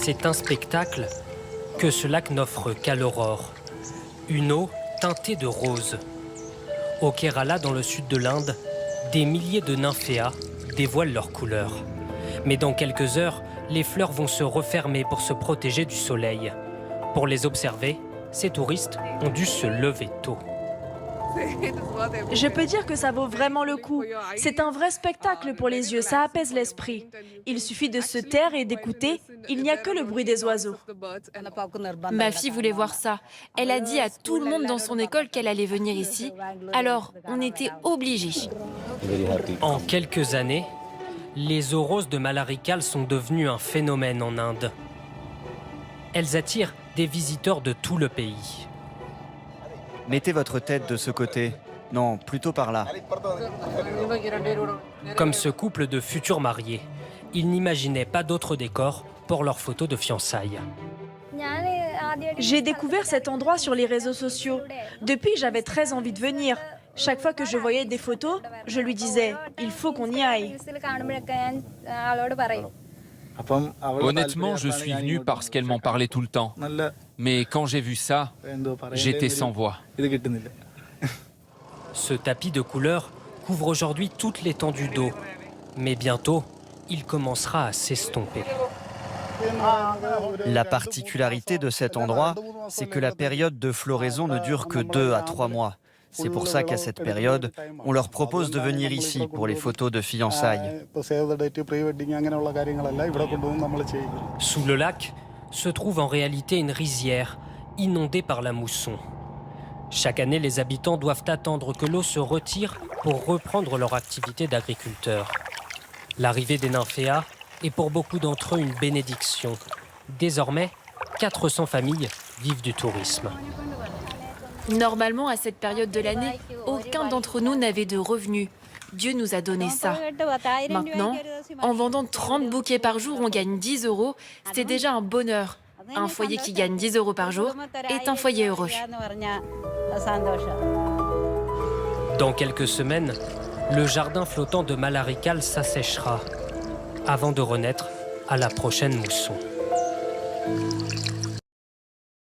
C'est un spectacle que ce lac n'offre qu'à l'aurore. Une eau teintée de rose. Au Kerala, dans le sud de l'Inde, des milliers de nymphéas dévoilent leurs couleurs. Mais dans quelques heures, les fleurs vont se refermer pour se protéger du soleil. Pour les observer, ces touristes ont dû se lever tôt. Je peux dire que ça vaut vraiment le coup. C'est un vrai spectacle pour les yeux, ça apaise l'esprit. Il suffit de se taire et d'écouter, il n'y a que le bruit des oiseaux. Ma fille voulait voir ça. Elle a dit à tout le monde dans son école qu'elle allait venir ici. Alors, on était obligés. En quelques années, les eaux roses de Mallarikal sont devenues un phénomène en Inde. Elles attirent des visiteurs de tout le pays. Mettez votre tête de ce côté. Non, plutôt par là. Comme ce couple de futurs mariés, ils n'imaginaient pas d'autre décor pour leur photo de fiançailles. J'ai découvert cet endroit sur les réseaux sociaux. Depuis, j'avais très envie de venir. Chaque fois que je voyais des photos, je lui disais « il faut qu'on y aille ». Honnêtement, je suis venu parce qu'elle m'en parlait tout le temps. Mais quand j'ai vu ça, j'étais sans voix. Ce tapis de couleurs couvre aujourd'hui toute l'étendue d'eau. Mais bientôt, il commencera à s'estomper. La particularité de cet endroit, c'est que la période de floraison ne dure que 2 à 3 mois. C'est pour ça qu'à cette période, on leur propose de venir ici pour les photos de fiançailles. Sous le lac se trouve en réalité une rizière inondée par la mousson. Chaque année, les habitants doivent attendre que l'eau se retire pour reprendre leur activité d'agriculteur. L'arrivée des nymphéas est pour beaucoup d'entre eux une bénédiction. Désormais, 400 familles vivent du tourisme. Normalement, à cette période de l'année, aucun d'entre nous n'avait de revenus. Dieu nous a donné ça. Maintenant, en vendant 30 bouquets par jour, on gagne 10 €. C'est déjà un bonheur. Un foyer qui gagne 10 € par jour est un foyer heureux. Dans quelques semaines, le jardin flottant de Mallarikal s'asséchera avant de renaître à la prochaine mousson.